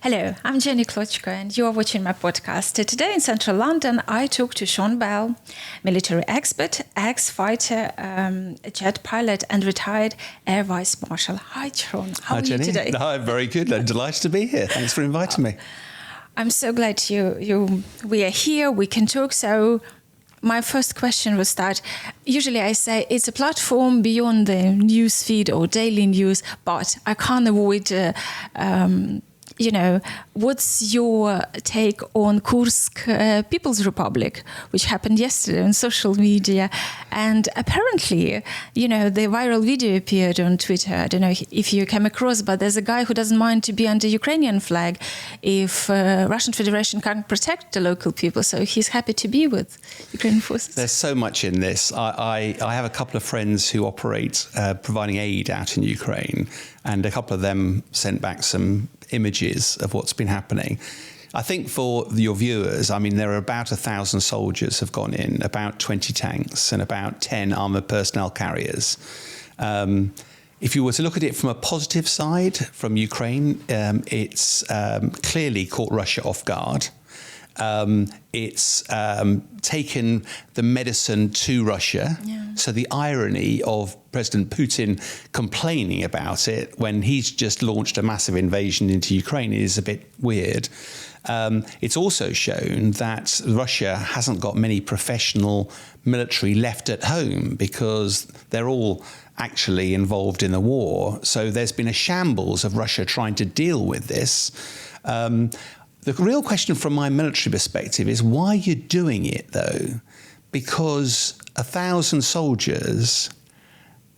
Hello, I'm Jenny Klochko and you are watching my podcast. Today in central London, I talk to Sean Bell, military expert, ex-fighter, jet pilot and retired Air Vice-Marshal. Hi, Sean. How are Jenny. you today? No, I'm very good. I'm delighted to be here. Thanks for inviting me. I'm so glad we are here, we can talk. So my first question was that usually I say it's a platform beyond the news feed or daily news, but I can't avoid what's your take on Kursk People's Republic, which happened yesterday on social media? And apparently, the viral video appeared on Twitter. I don't know if you came across, but there's a guy who doesn't mind to be under Ukrainian flag if Russian Federation can't protect the local people. So he's happy to be with Ukrainian forces. There's so much in this. I have a couple of friends who operate providing aid out in Ukraine, and a couple of them sent back some images of what's been happening. I think for your viewers, there are about 1,000 soldiers have gone in, about 20 tanks and about 10 armoured personnel carriers. If you were to look at it from a positive side, from Ukraine, it's clearly caught Russia off guard. It's taken the medicine to Russia. Yeah. So the irony of President Putin complaining about it when he's just launched a massive invasion into Ukraine is a bit weird. It's also shown that Russia hasn't got many professional military left at home because they're all actually involved in the war. So there's been a shambles of Russia trying to deal with this. The real question from my military perspective is why you're doing it, though, because 1,000 soldiers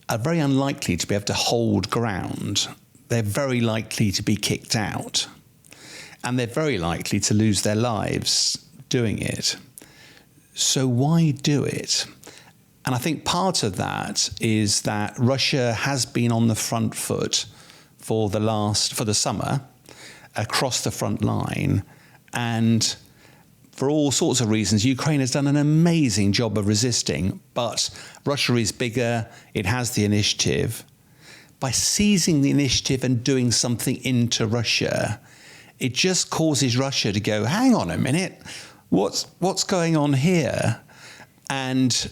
are very unlikely to be able to hold ground. They're very likely to be kicked out, and they're very likely to lose their lives doing it. So why do it? And I think part of that is that Russia has been on the front foot for the summer, across the front line, and for all sorts of reasons, Ukraine has done an amazing job of resisting, but Russia is bigger, it has the initiative. By seizing the initiative and doing something into Russia, it just causes Russia to go, hang on a minute, what's going on here? And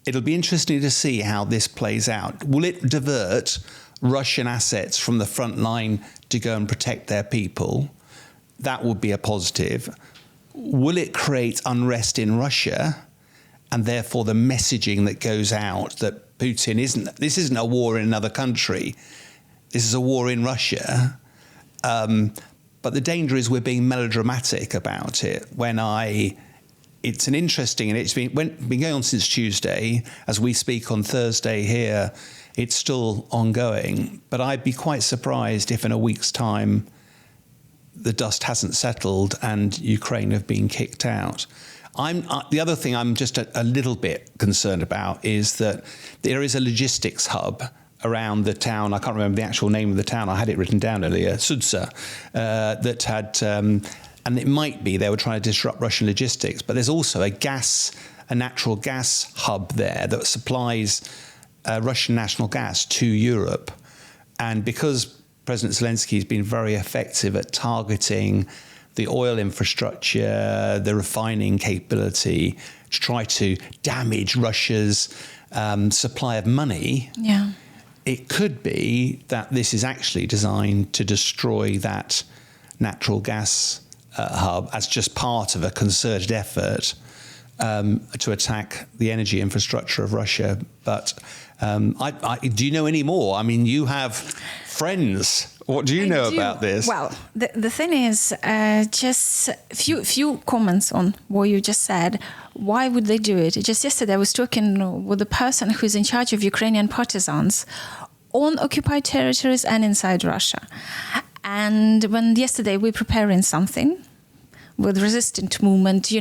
it'll be interesting to see how this plays out. Will it divert Russian assets from the front line to go and protect their people? That would be a positive. Will it create unrest in Russia, and therefore the messaging that goes out that this isn't a war in another country, this is a war in Russia? But the danger is we're being melodramatic about it. It's been going on since Tuesday. As we speak on Thursday here, it's still ongoing, but I'd be quite surprised if in a week's time the dust hasn't settled and Ukraine have been kicked out. The other thing I'm just a little bit concerned about is that there is a logistics hub around the town. I can't remember the actual name of the town. I had it written down earlier, Sudza, that had, and it might be they were trying to disrupt Russian logistics, but there's also a natural gas hub there that supplies Russian national gas to Europe. And because President Zelenskyy has been very effective at targeting the oil infrastructure, the refining capability, to try to damage Russia's supply of money, it could be that this is actually designed to destroy that natural gas hub as just part of a concerted effort to attack the energy infrastructure of Russia. But do you know any more? You have friends. What do you know about this? Well, the thing is, just few comments on what you just said. Why would they do it? Just yesterday I was talking with the person who's in charge of Ukrainian partisans on occupied territories and inside Russia. And when yesterday we were preparing something with resistant movement, for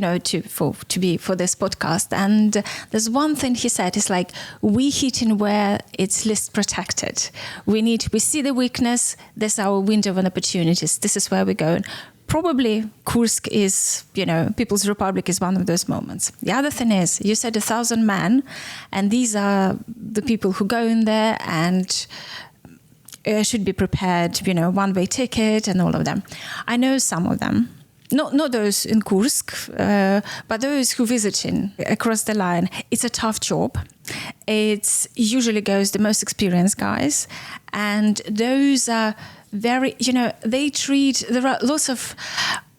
this podcast. And there's one thing he said, it's like, we hitting where it's least protected. We see the weakness, this is our window of opportunities, this is where we're going. Probably Kursk is, People's Republic is one of those moments. The other thing is, you said 1,000 men, and these are the people who go in there and should be prepared, one-way ticket and all of them. I know some of them. Not those in Kursk, but those who visiting across the line. It's a tough job. It usually goes the most experienced guys, and those are very, there are lots of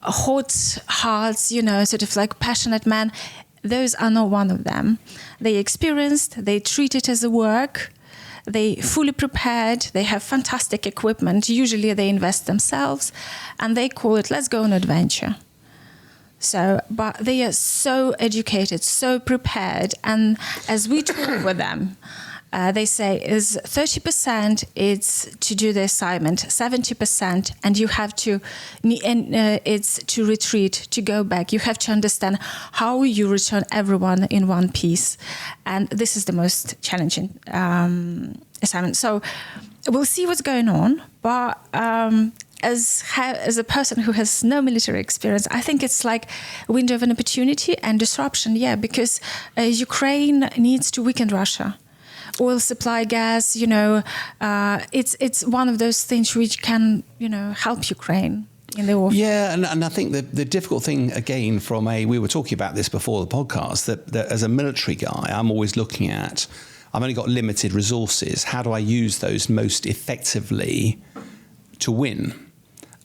hot hearts, sort of like passionate men. Those are not one of them. They experienced, they treat it as a work. They fully prepared, they have fantastic equipment. Usually they invest themselves and they call it, let's go on adventure. So, but they are so educated, so prepared. And as we talk with them, they say is 30% it's to do the assignment, 70%, and you have to, it's to retreat, to go back. You have to understand how you return everyone in one piece. And this is the most challenging assignment. So we'll see what's going on. But as a person who has no military experience, I think it's like a window of an opportunity and disruption, because Ukraine needs to weaken Russia. Oil supply, gas, it's one of those things which can, help Ukraine in the war. Yeah, and I think the difficult thing, again, we were talking about this before the podcast, that as a military guy, I'm always looking at, I've only got limited resources. How do I use those most effectively to win?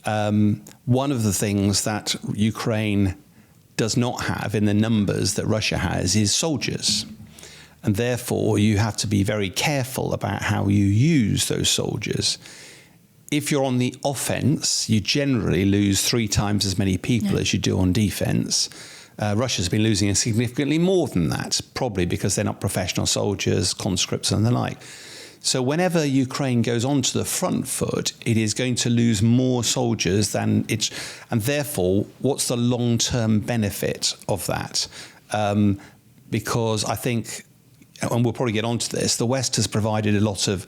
One of the things that Ukraine does not have in the numbers that Russia has is soldiers. And therefore, you have to be very careful about how you use those soldiers. If you're on the offense, you generally lose 3 times as many people as you do on defense. Russia's been losing significantly more than that, probably because they're not professional soldiers, conscripts and the like. So whenever Ukraine goes onto the front foot, it is going to lose more soldiers than it's... And therefore, what's the long-term benefit of that? Because I think... and we'll probably get onto this, the West has provided a lot of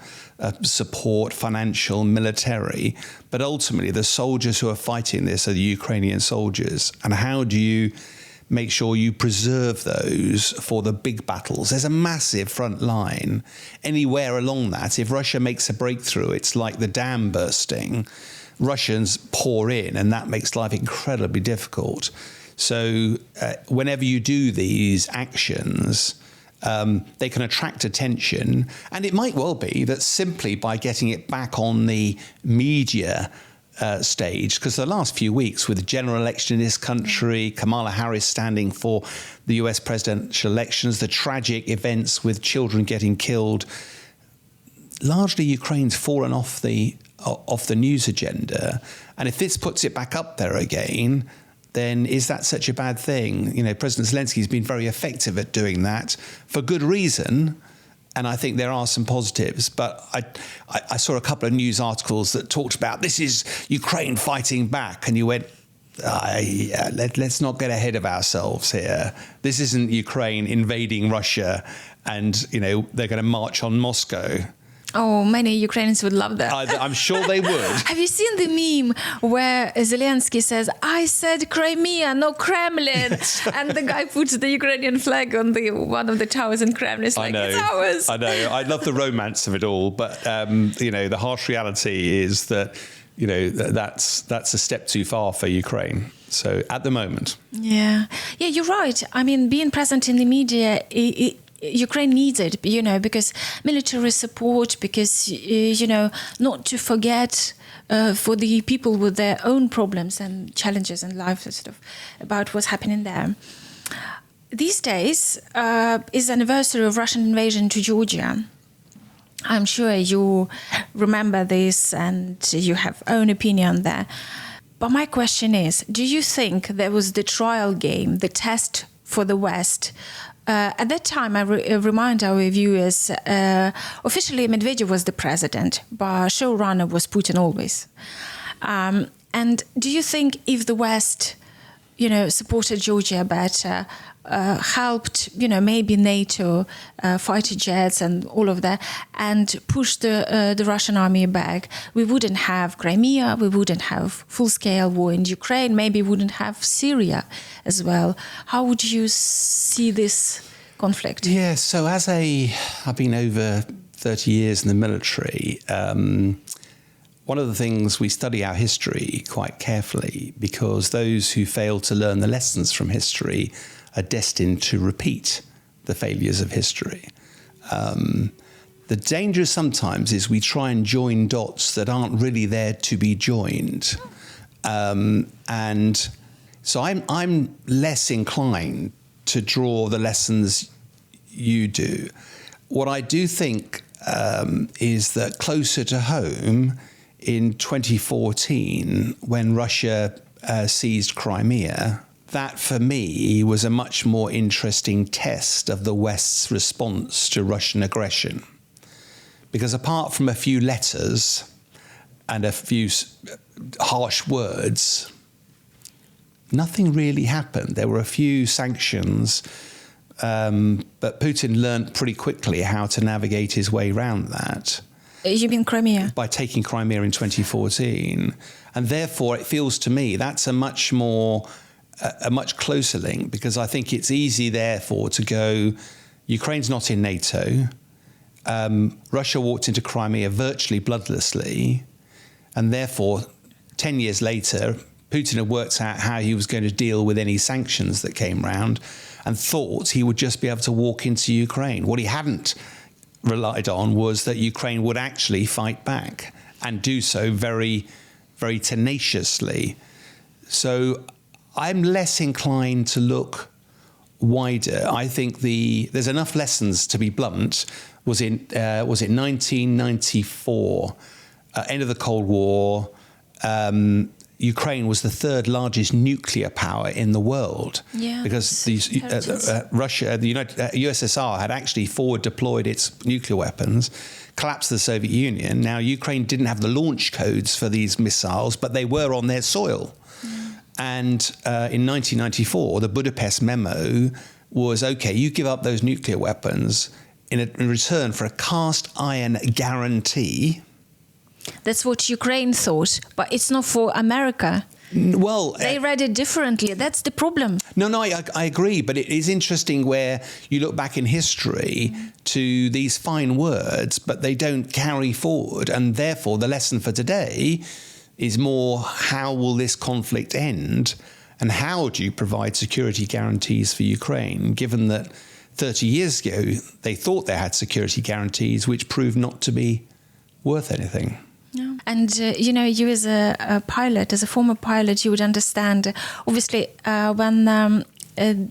support, financial, military, but ultimately the soldiers who are fighting this are the Ukrainian soldiers. And how do you make sure you preserve those for the big battles? There's a massive front line. Anywhere along that, if Russia makes a breakthrough, it's like the dam bursting. Russians pour in, and that makes life incredibly difficult. So whenever you do these actions... they can attract attention, and it might well be that simply by getting it back on the media stage, because the last few weeks with the general election in this country, Kamala Harris standing for the US presidential elections, the tragic events with children getting killed, largely Ukraine's fallen off the news agenda. And if this puts it back up there again, then is that such a bad thing? President Zelenskyy has been very effective at doing that for good reason, and I think there are some positives. But I saw a couple of news articles that talked about this is Ukraine fighting back, and you went, let's not get ahead of ourselves here. This isn't Ukraine invading Russia, and they're going to march on Moscow. Oh, many Ukrainians would love that. I'm sure they would. Have you seen the meme where Zelenskyy says, I said Crimea, no Kremlin? Yes. And the guy puts the Ukrainian flag on one of the towers in Kremlin. It's like, it's ours. I know. I love the romance of it all. But, the harsh reality is that, that's a step too far for Ukraine. So at the moment. Yeah, you're right. I mean, being present in the media, Ukraine needs it, because military support, because, not to forget for the people with their own problems and challenges in life, sort of about what's happening there. These days is the anniversary of Russian invasion to Georgia. I'm sure you remember this and you have own opinion there. But my question is, do you think there was the trial game, the test for the West? At that time, I remind our viewers, officially Medvedev was the president, but showrunner was Putin always. And do you think if the West, supported Georgia better, helped, maybe NATO, fighter jets and all of that, and pushed the Russian army back, we wouldn't have Crimea, we wouldn't have full-scale war in Ukraine, maybe we wouldn't have Syria as well. How would you see this conflict? Yeah, so I've been over 30 years in the military, one of the things we study our history quite carefully, because those who fail to learn the lessons from history are destined to repeat the failures of history. The danger sometimes is we try and join dots that aren't really there to be joined. And so I'm less inclined to draw the lessons you do. What I do think is that closer to home, in 2014, when Russia seized Crimea, that for me was a much more interesting test of the West's response to Russian aggression. Because apart from a few letters and a few harsh words, nothing really happened. There were a few sanctions, but Putin learned pretty quickly how to navigate his way around that. You mean Crimea? By taking Crimea in 2014. And therefore, it feels to me that's a much closer link, because I think it's easy, therefore, to go, Ukraine's not in NATO. Russia walked into Crimea virtually bloodlessly. And therefore, 10 years later, Putin had worked out how he was going to deal with any sanctions that came round and thought he would just be able to walk into Ukraine. What he hadn't relied on was that Ukraine would actually fight back and do so very, very tenaciously. So I'm less inclined to look wider. I think there's enough lessons, to be blunt. Was it 1994, end of the Cold War? Ukraine was the third largest nuclear power in the world, because Russia, the USSR had actually forward deployed its nuclear weapons, collapsed the Soviet Union. Now, Ukraine didn't have the launch codes for these missiles, but they were on their soil. And in 1994, the Budapest memo was, okay, you give up those nuclear weapons in return for a cast iron guarantee. That's what Ukraine thought, but it's not for America. Well, they read it differently. That's the problem. No, I agree. But it is interesting where you look back in history to these fine words, but they don't carry forward. And therefore, the lesson for today is more, how will this conflict end? And how do you provide security guarantees for Ukraine, given that 30 years ago, they thought they had security guarantees, which proved not to be worth anything. No. And, you as a pilot, as a former pilot, you would understand, obviously, when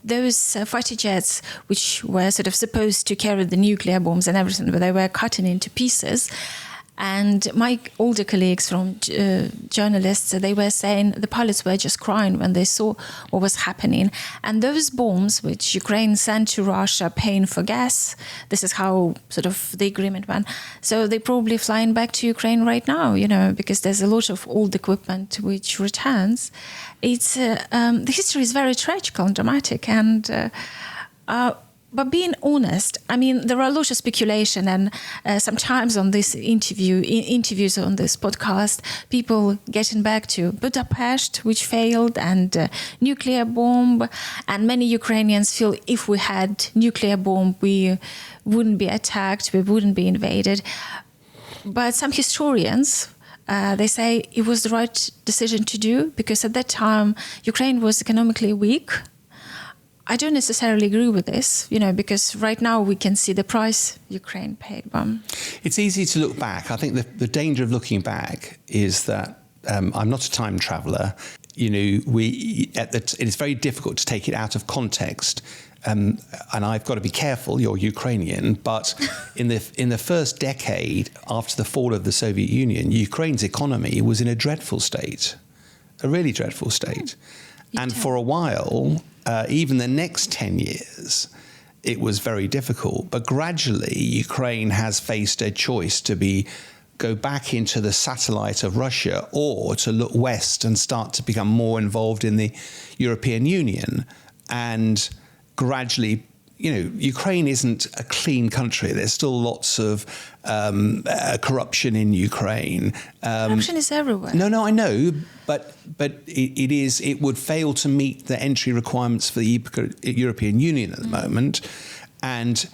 those fighter jets, which were sort of supposed to carry the nuclear bombs and everything, but they were cut into pieces. And my older colleagues from journalists, they were saying the pilots were just crying when they saw what was happening. And those bombs, which Ukraine sent to Russia, paying for gas, this is how sort of the agreement went. So they're probably flying back to Ukraine right now, because there's a lot of old equipment which returns. It's the history is very tragic and dramatic, and but being honest, I mean, there are a lot of speculation, and sometimes on this interviews on this podcast, people getting back to Budapest, which failed, and nuclear bomb, and many Ukrainians feel if we had nuclear bomb, we wouldn't be attacked, we wouldn't be invaded. But some historians, they say it was the right decision to do, because at that time, Ukraine was economically weak. I don't necessarily agree with this, because right now we can see the price Ukraine paid. It's easy to look back. I think the danger of looking back is that I'm not a time traveller. It's very difficult to take it out of context. And I've got to be careful, you're Ukrainian, but in the first decade after the fall of the Soviet Union, Ukraine's economy was in a dreadful state, a really dreadful state. And for a while, even the next 10 years, it was very difficult. But gradually, Ukraine has faced a choice to go back into the satellite of Russia, or to look west and start to become more involved in the European Union. And gradually, Ukraine isn't a clean country. There's still lots of corruption in Ukraine. Corruption is everywhere. No, I know, but it would fail to meet the entry requirements for the European Union at the moment. And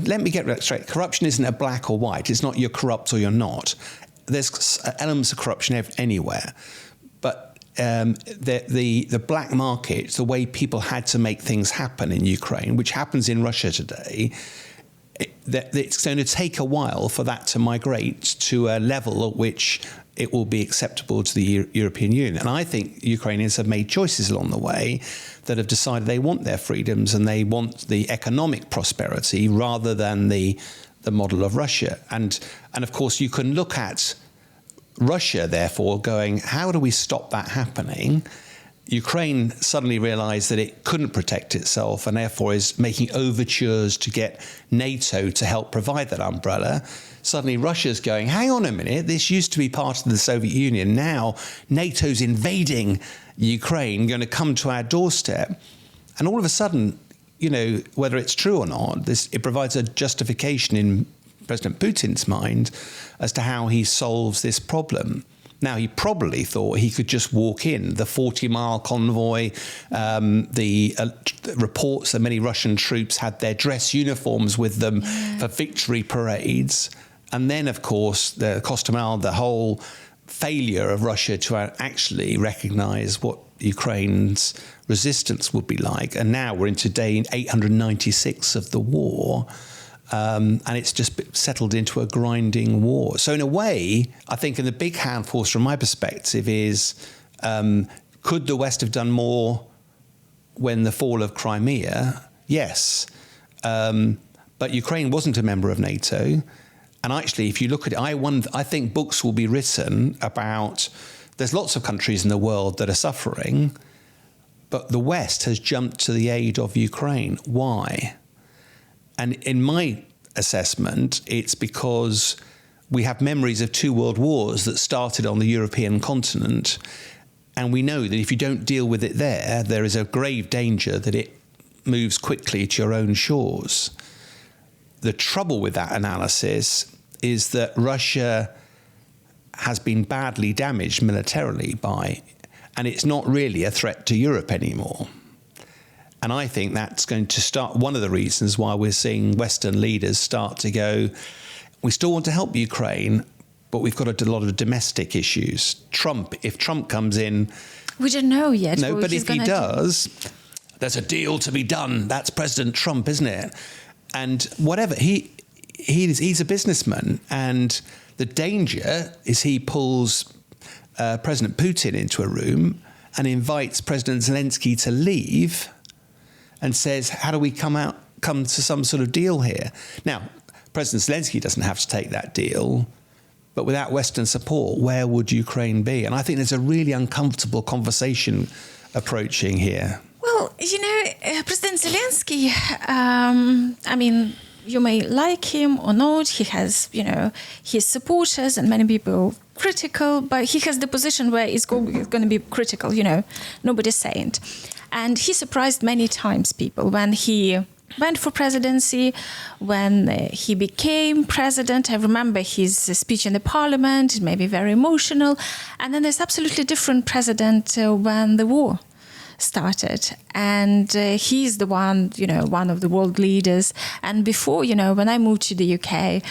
let me get straight. Corruption isn't a black or white. It's not you're corrupt or you're not. there's elements of corruption anywhere, but the black market, the way people had to make things happen in Ukraine, which happens in Russia today, it's going to take a while for that to migrate to a level at which it will be acceptable to the European Union. And I think Ukrainians have made choices along the way that have decided they want their freedoms and they want the economic prosperity rather than the model of Russia. And of course, you can look at Russia, therefore, going, how do we stop that happening? Ukraine suddenly realized that it couldn't protect itself and therefore is making overtures to get NATO to help provide that umbrella. Suddenly Russia's going, hang on a minute, this used to be part of the Soviet Union. Now NATO's invading Ukraine, going to come to our doorstep. And all of a sudden, you know, whether it's true or not, it provides a justification in President Putin's mind as to how he solves this problem. Now, he probably thought he could just walk in, the 40-mile convoy, the reports that many Russian troops had their dress uniforms with them for victory parades. And then, of course, the Kostomal, the whole failure of Russia to actually recognize what Ukraine's resistance would be like. And now we're into day 896 of the war. And it's just settled into a grinding war. So in a way, I think in the big hand force from my perspective is, could the West have done more when the fall of Crimea? Yes. But Ukraine wasn't a member of NATO. And actually, if you look at it, I think books will be written about, there's lots of countries in the world that are suffering, but the West has jumped to the aid of Ukraine. Why? And in my assessment, it's because we have memories of 2 world wars that started on the European continent. And we know that if you don't deal with it there is a grave danger that it moves quickly to your own shores. The trouble with that analysis is that Russia has been badly damaged militarily and it's not really a threat to Europe anymore. And I think that's going to start one of the reasons why we're seeing Western leaders start to go, we still want to help Ukraine, but we've got a lot of domestic issues. If Trump comes in... We don't know yet. No, but if he does, there's a deal to be done. That's President Trump, isn't it? And whatever, he's a businessman. And the danger is he pulls President Putin into a room and invites President Zelenskyy to leave and says, how do we come to some sort of deal here? Now, President Zelenskyy doesn't have to take that deal, but without Western support, where would Ukraine be? And I think there's a really uncomfortable conversation approaching here. Well, you know, President Zelenskyy, I mean, you may like him or not. He has, you know, his supporters and many people critical, but he has the position where it's going to be critical, you know, nobody's saying it. And he surprised many times people when he went for presidency, when he became president. I remember his speech in the parliament, it may be very emotional. And then there's absolutely different president when the war started. And he's the one, you know, one of the world leaders. And before, you know, when I moved to the UK,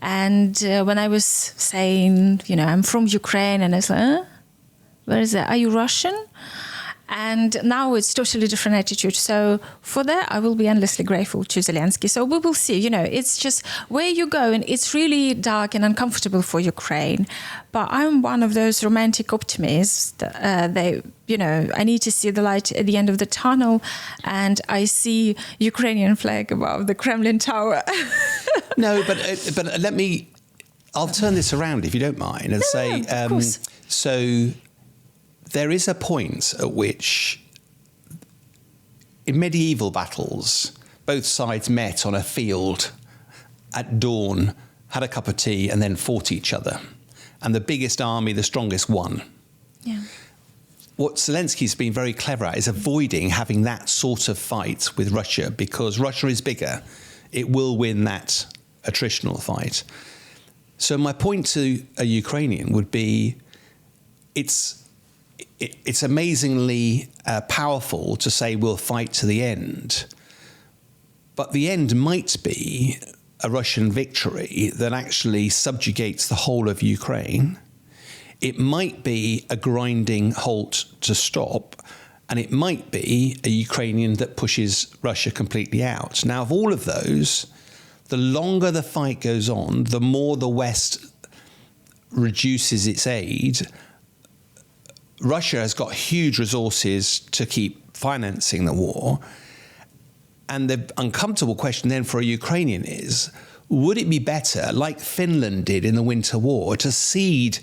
and when I was saying, you know, I'm from Ukraine, and I was like, where is that? Are you Russian? And now it's totally different attitude. So for that, I will be endlessly grateful to Zelenskyy. So we will see, you know, it's just where you go, and it's really dark and uncomfortable for Ukraine. But I'm one of those romantic optimists. You know, I need to see the light at the end of the tunnel, and I see Ukrainian flag above the Kremlin Tower. No, but I'll turn this around if you don't mind and say, of course. So there is a point at which, in medieval battles, both sides met on a field at dawn, had a cup of tea, and then fought each other. And the biggest army, the strongest, won. Yeah. What Zelensky's been very clever at is avoiding having that sort of fight with Russia, because Russia is bigger. It will win that attritional fight. So my point to a Ukrainian would be, it's amazingly powerful to say we'll fight to the end. But the end might be a Russian victory that actually subjugates the whole of Ukraine. It might be a grinding halt to stop, and it might be a Ukrainian that pushes Russia completely out. Now, of all of those, the longer the fight goes on, the more the West reduces its aid. Russia has got huge resources to keep financing the war. And the uncomfortable question then for a Ukrainian is, would it be better, like Finland did in the Winter War, to cede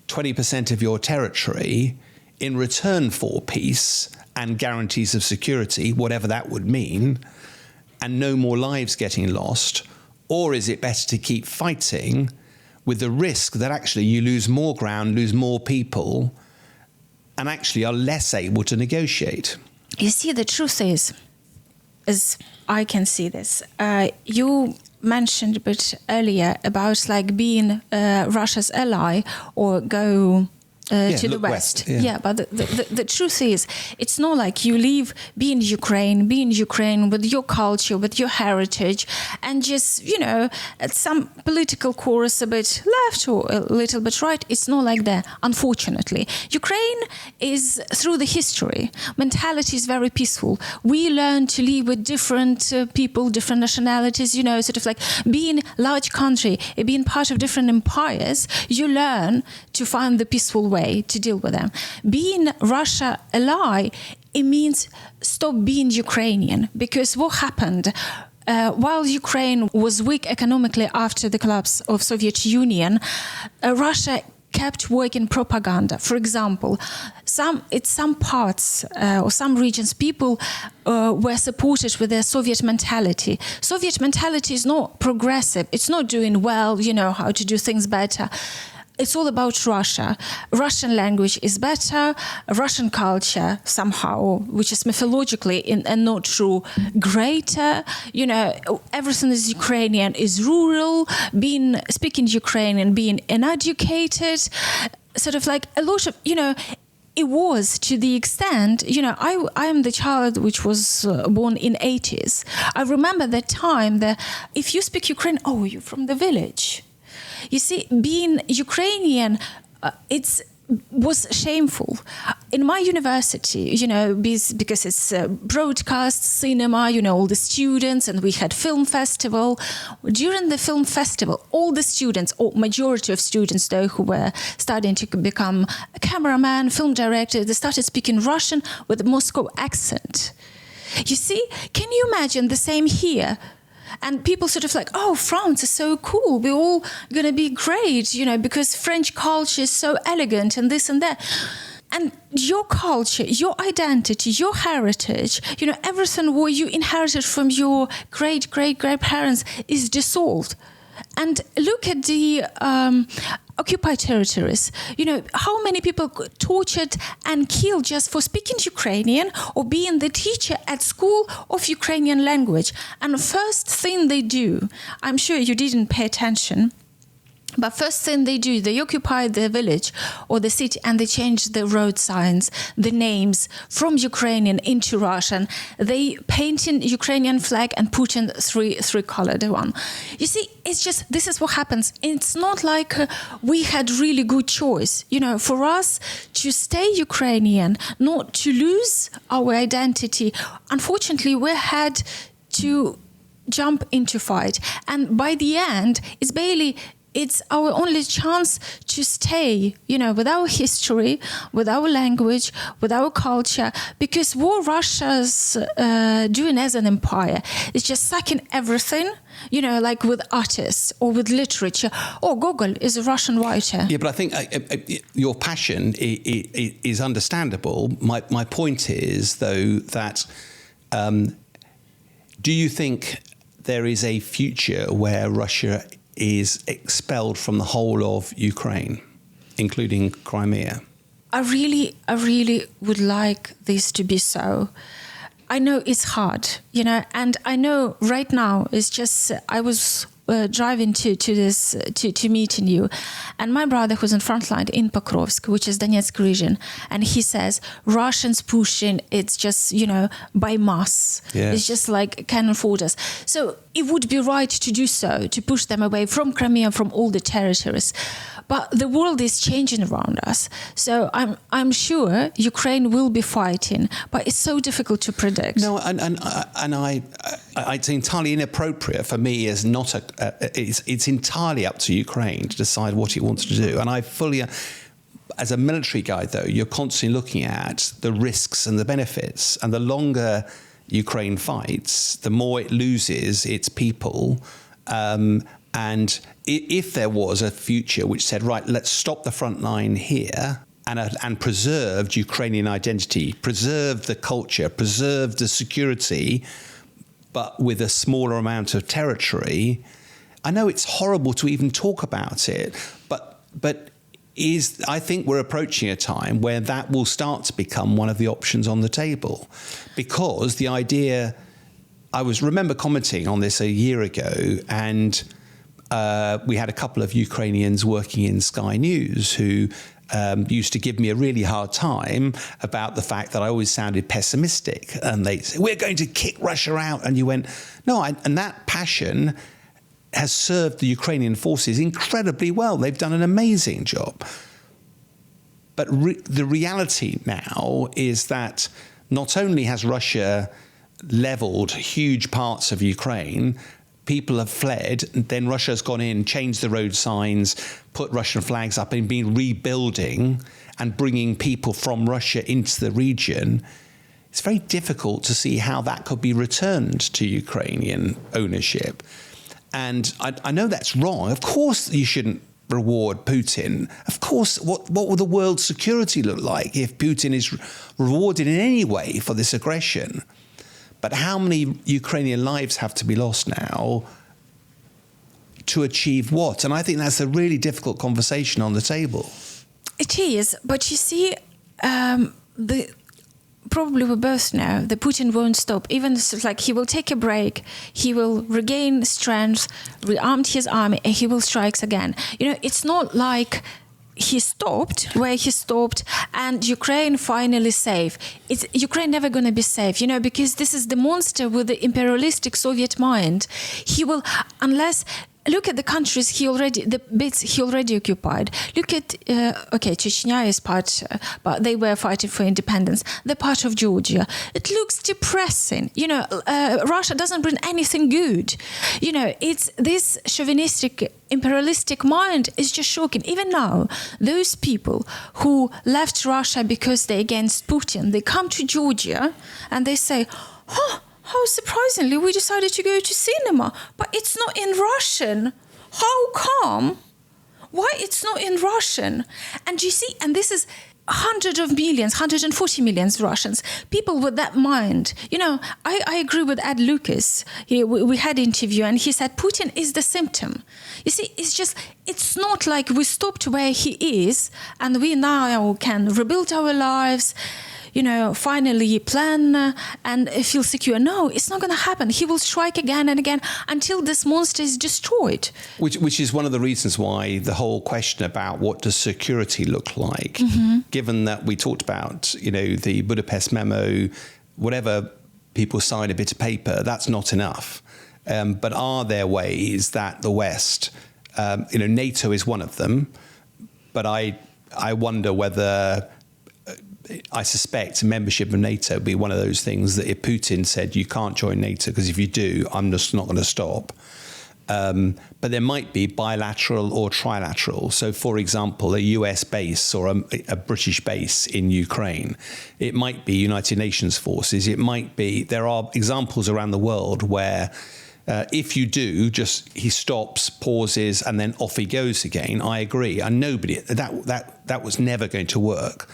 20% of your territory in return for peace and guarantees of security, whatever that would mean, and no more lives getting lost? Or is it better to keep fighting with the risk that actually you lose more ground, lose more people, and actually are less able to negotiate? You see, the truth is, as I can see this, you mentioned a bit earlier about like being Russia's ally or go to the West. Yeah, but the truth is, it's not like you leave being Ukraine with your culture, with your heritage, and just, at some political course a bit left or a little bit right. It's not like that, unfortunately. Ukraine is, through the history, mentality is very peaceful. We learn to live with different people, different nationalities, sort of like being large country, being part of different empires, you learn to find the peaceful way to deal with them. Being Russia ally, it means stop being Ukrainian, because what happened while Ukraine was weak economically after the collapse of Soviet Union, Russia kept working propaganda. For example, some parts or some regions, people were supported with their Soviet mentality. Soviet mentality is not progressive. It's not doing well, how to do things better. It's all about Russia. Russian language is better. Russian culture, somehow, which is mythologically and not true, greater. Everything is Ukrainian, is rural. Speaking Ukrainian, being uneducated, sort of like a lot of, it was to the extent, I am the child which was born in 80s. I remember that time that if you speak Ukrainian, oh, you're from the village. You see, being Ukrainian, was shameful. In my university, because it's broadcast, cinema, all the students, and we had film festival. During the film festival, all the students, or majority of students, though, who were starting to become a cameraman, film director, they started speaking Russian with a Moscow accent. You see, can you imagine the same here? And people sort of like, oh, France is so cool. We're all going to be great, because French culture is so elegant and this and that. And your culture, your identity, your heritage, everything what you inherited from your great-great-grandparents is dissolved. And look at the occupied territories. How many people tortured and killed just for speaking Ukrainian or being the teacher at school of Ukrainian language. And first thing they do, I'm sure you didn't pay attention, but first thing they do, they occupy the village or the city and they change the road signs, the names from Ukrainian into Russian. They paint in Ukrainian flag and put in three-colored one. You see, it's just, this is what happens. It's not like we had really good choice. For us to stay Ukrainian, not to lose our identity, unfortunately, we had to jump into fight. And by the end, it's our only chance to stay, with our history, with our language, with our culture, because what Russia's doing as an empire is just sucking everything, like with artists or with literature. Oh, Gogol is a Russian writer. Yeah, but I think your passion is understandable. My point is, though, that do you think there is a future where Russia is expelled from the whole of Ukraine, including Crimea? I really would like this to be so. I know it's hard, and I know right now it's just, I was driving to meeting you, and my brother who's in front line in Pokrovsk, which is Donetsk region, and he says Russians pushing, it's just, by mass. Yes. It's just like cannon fodder. So it would be right to do so, to push them away from Crimea, from all the territories. But the world is changing around us. So I'm sure Ukraine will be fighting, but it's so difficult to predict. No, and it's entirely inappropriate for me as not it's entirely up to Ukraine to decide what it wants to do. And I fully, as a military guy though, you're constantly looking at the risks and the benefits. And the longer Ukraine fights, the more it loses its people. And if there was a future which said, right, let's stop the front line here and preserved Ukrainian identity, preserve the culture, preserve the security, but with a smaller amount of territory. I know it's horrible to even talk about it, but I think we're approaching a time where that will start to become one of the options on the table, because the idea, I remember commenting on this a year ago, and we had a couple of Ukrainians working in Sky News who used to give me a really hard time about the fact that I always sounded pessimistic. And they said, we're going to kick Russia out. And you went, no, and that passion has served the Ukrainian forces incredibly well. They've done an amazing job. But the reality now is that not only has Russia leveled huge parts of Ukraine, people have fled, and then Russia's gone in, changed the road signs, put Russian flags up, and been rebuilding and bringing people from Russia into the region. It's very difficult to see how that could be returned to Ukrainian ownership. And I know that's wrong. Of course you shouldn't reward Putin. Of course, what will the world's security look like if Putin is rewarded in any way for this aggression? But how many Ukrainian lives have to be lost now to achieve what? And I think that's a really difficult conversation on the table. It is, but you see, probably we both know that Putin won't stop. Even like he will take a break, he will regain strength, rearm his army, and he will strike again. It's not like he stopped where he stopped and Ukraine finally safe. It's Ukraine never going to be safe, because this is the monster with the imperialistic Soviet mind. He will, unless look at the countries the bits he already occupied. Look at, Chechnya is part, but they were fighting for independence. The part of Georgia. It looks depressing. Russia doesn't bring anything good. It's this chauvinistic, imperialistic mind is just shocking. Even now, those people who left Russia because they're against Putin, they come to Georgia and they say, how surprisingly, we decided to go to cinema, but it's not in Russian. How come? Why it's not in Russian? And you see, and this is hundreds of millions, 140 million Russians, people with that mind. I agree with Ed Lucas. We had an interview and he said Putin is the symptom. You see, it's not like we stopped where he is and we now can rebuild our lives, finally plan and feel secure. No, it's not going to happen. He will strike again and again until this monster is destroyed. Which is one of the reasons why the whole question about what does security look like, given that we talked about, the Budapest memo, whatever people sign a bit of paper, that's not enough. But are there ways that the West, NATO is one of them, but I wonder whether... I suspect membership of NATO would be one of those things that if Putin said you can't join NATO because if you do, I'm just not going to stop. But there might be bilateral or trilateral. So, for example, a US base or a British base in Ukraine. It might be United Nations forces. It might be, there are examples around the world where if you do, just he stops, pauses, and then off he goes again. I agree. And that was never going to work.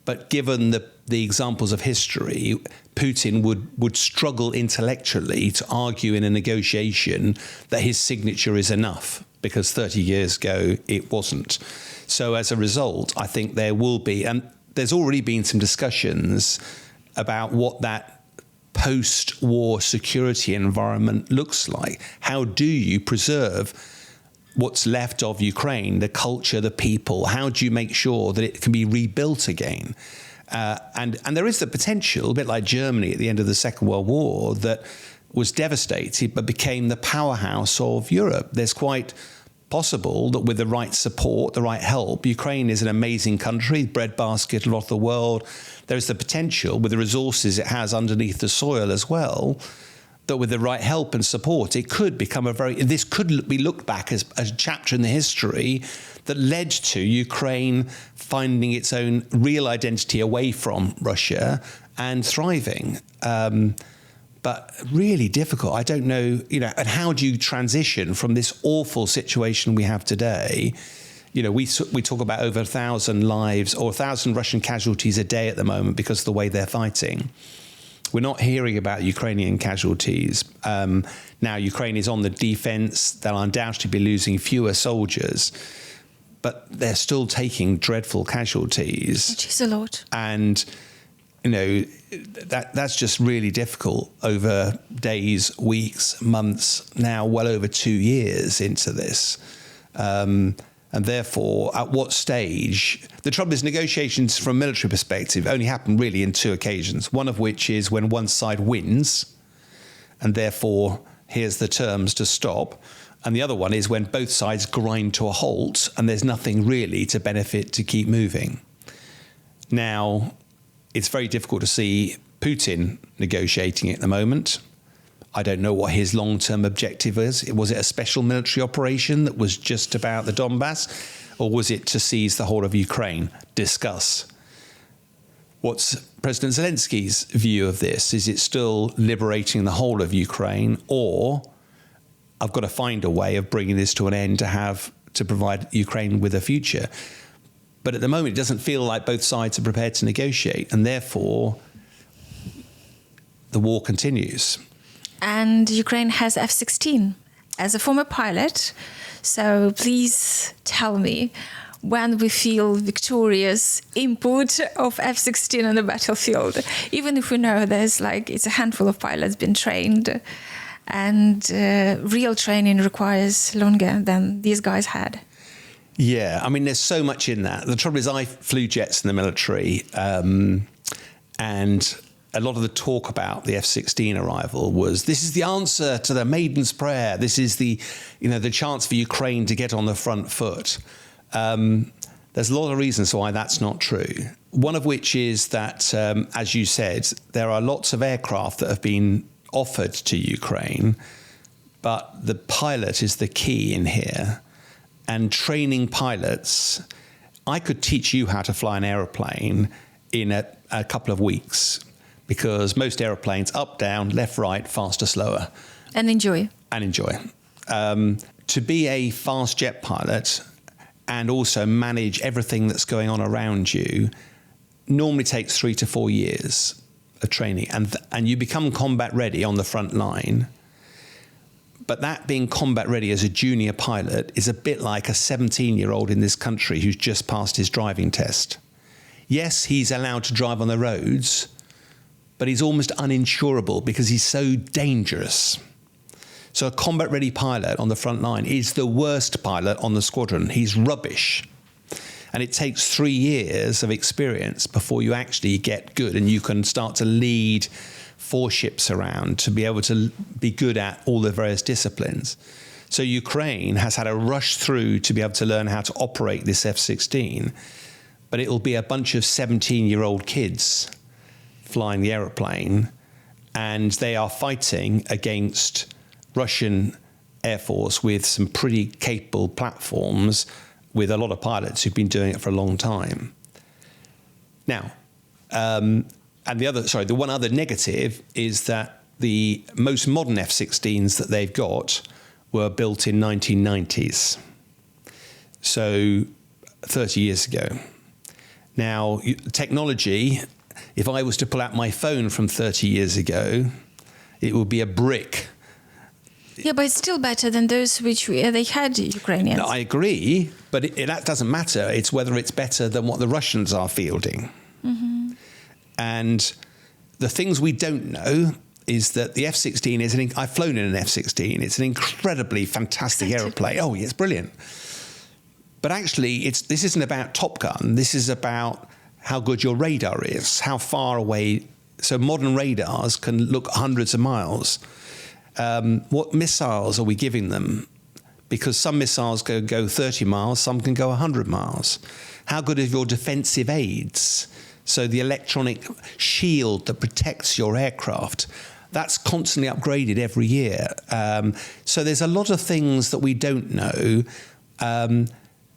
But given the examples of history, Putin would struggle intellectually to argue in a negotiation that his signature is enough, because 30 years ago it wasn't. So as a result, I think there will be, and there's already been some discussions about what that post-war security environment looks like. How do you preserve what's left of Ukraine, the culture, the people? How do you make sure that it can be rebuilt again? And there is the potential, a bit like Germany at the end of the Second World War, that was devastated but became the powerhouse of Europe. There's quite possible that with the right support, the right help, Ukraine is an amazing country, breadbasket of the world. There is the potential, with the resources it has underneath the soil as well, that with the right help and support, it could become this could be looked back as a chapter in the history that led to Ukraine finding its own real identity away from Russia and thriving. But really difficult. I don't know, and how do you transition from this awful situation we have today? We talk about over 1,000 lives or 1,000 Russian casualties a day at the moment because of the way they're fighting. We're not hearing about Ukrainian casualties. Now, Ukraine is on the defense. They'll undoubtedly be losing fewer soldiers, but they're still taking dreadful casualties. Which is a lot. And that's just really difficult over days, weeks, months, now well over 2 years into this. And therefore, at what stage? The trouble is, negotiations from a military perspective only happen really in two occasions, one of which is when one side wins, and therefore here's the terms to stop. And the other one is when both sides grind to a halt and there's nothing really to benefit to keep moving. Now, it's very difficult to see Putin negotiating at the moment. I don't know what his long-term objective is. Was it a special military operation that was just about the Donbass, or was it to seize the whole of Ukraine? Discuss. What's President Zelensky's view of this? Is it still liberating the whole of Ukraine, or I've got to find a way of bringing this to an end to provide Ukraine with a future? But at the moment, it doesn't feel like both sides are prepared to negotiate, and therefore the war continues. And Ukraine has F-16 as a former pilot. So please tell me when we feel victorious input of F-16 on the battlefield, even if we know it's a handful of pilots been trained, and real training requires longer than these guys had. Yeah, I mean, there's so much in that. The trouble is, I flew jets in the military, and a lot of the talk about the F-16 arrival was, this is the answer to the maiden's prayer. This is the chance for Ukraine to get on the front foot. There's a lot of reasons why that's not true. One of which is that, as you said, there are lots of aircraft that have been offered to Ukraine, but the pilot is the key in here. And training pilots, I could teach you how to fly an aeroplane in a couple of weeks, because most aeroplanes, up, down, left, right, faster, slower. And enjoy. To be a fast jet pilot and also manage everything that's going on around you normally takes 3 to 4 years of training. And you become combat ready on the front line. But that being combat ready as a junior pilot is a bit like a 17-year-old in this country who's just passed his driving test. Yes, he's allowed to drive on the roads, but he's almost uninsurable because he's so dangerous. So a combat ready pilot on the front line is the worst pilot on the squadron. He's rubbish. And it takes 3 years of experience before you actually get good and you can start to lead 4 ships around to be able to be good at all the various disciplines. So Ukraine has had a rush through to be able to learn how to operate this F-16, but it'll be a bunch of 17-year-old kids flying the aeroplane, and they are fighting against Russian Air Force with some pretty capable platforms with a lot of pilots who've been doing it for a long time. Now, and the one other negative is that the most modern F-16s that they've got were built in 1990s. So 30 years ago. Now, technology, if I was to pull out my phone from 30 years ago, it would be a brick. Yeah, but it's still better than those which they had, Ukrainians. No, I agree, but that doesn't matter. It's whether it's better than what the Russians are fielding. Mm-hmm. And the things we don't know is that the F-16 is I've flown in an F-16. It's an incredibly fantastic aeroplane. Oh, yeah, it's brilliant. But actually, this isn't about Top Gun. This is about how good your radar is, how far away. So modern radars can look hundreds of miles. What missiles are we giving them? Because some missiles go 30 miles, some can go 100 miles. How good are your defensive aids? So the electronic shield that protects your aircraft, that's constantly upgraded every year. So there's a lot of things that we don't know.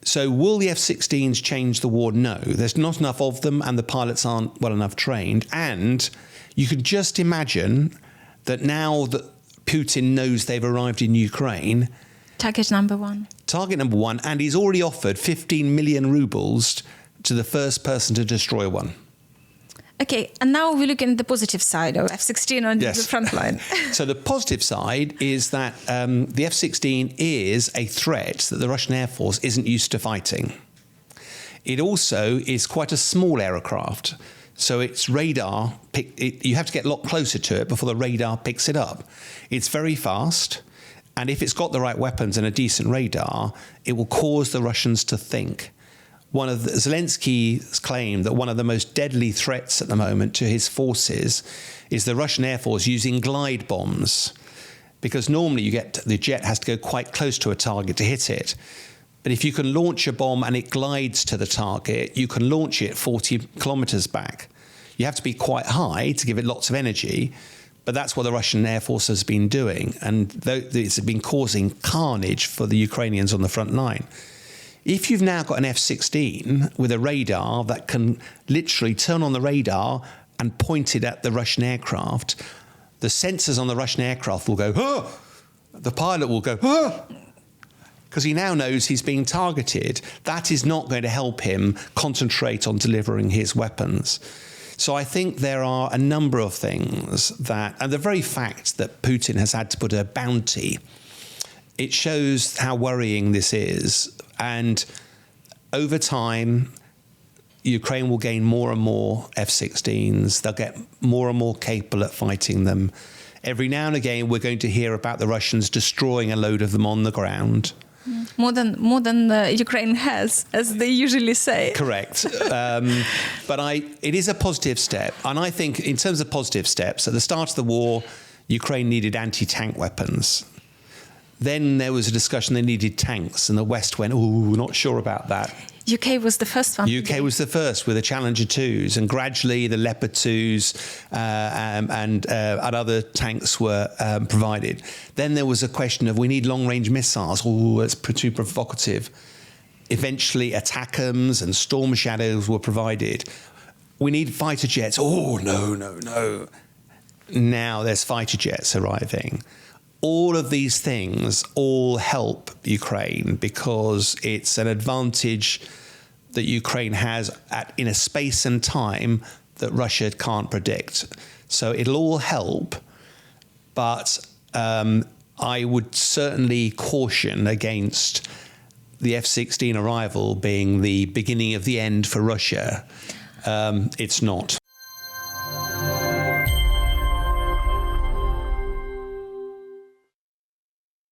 So will the F-16s change the war? No. There's not enough of them and the pilots aren't well enough trained. And you could just imagine that now that Putin knows they've arrived in Ukraine... Target number one. Target number one. And he's already offered 15 million rubles to the first person to destroy one. Okay, and now we look at the positive side of F-16 on the front line. So the positive side is that the F-16 is a threat that the Russian Air Force isn't used to fighting. It also is quite a small aircraft, so its radar, you have to get a lot closer to it before the radar picks it up. It's very fast, and if it's got the right weapons and a decent radar, it will cause the Russians to think. Zelensky's claimed that one of the most deadly threats at the moment to his forces is the Russian Air Force using glide bombs, because normally the jet has to go quite close to a target to hit it. But if you can launch a bomb and it glides to the target, you can launch it 40 kilometers back. You have to be quite high to give it lots of energy, but that's what the Russian Air Force has been doing, and it's been causing carnage for the Ukrainians on the front line. If you've now got an F-16 with a radar that can literally turn on the radar and point it at the Russian aircraft, the sensors on the Russian aircraft will go, "Ah!" The pilot will go, "Ah!" Because he now knows he's being targeted. That is not going to help him concentrate on delivering his weapons. So I think there are a number of things and the very fact that Putin has had to put a bounty, it shows how worrying this is. And over time, Ukraine will gain more and more F-16s. They'll get more and more capable at fighting them. Every now and again, we're going to hear about the Russians destroying a load of them on the ground. More than Ukraine has, as they usually say. Correct. But it is a positive step. And I think in terms of positive steps, at the start of the war, Ukraine needed anti-tank weapons. Then there was a discussion they needed tanks, and the West went, "Oh, not sure about that." UK was the first one. UK was the first with the Challenger 2s, and gradually the Leopard 2s and other tanks were provided. Then there was a question of we need long-range missiles. Oh, that's too provocative. Eventually ATACMS and Storm Shadows were provided. We need fighter jets. Oh, no. Now there's fighter jets arriving. All of these things all help Ukraine because it's an advantage that Ukraine has in a space and time that Russia can't predict. So it'll all help, but I would certainly caution against the F-16 arrival being the beginning of the end for Russia. It's not.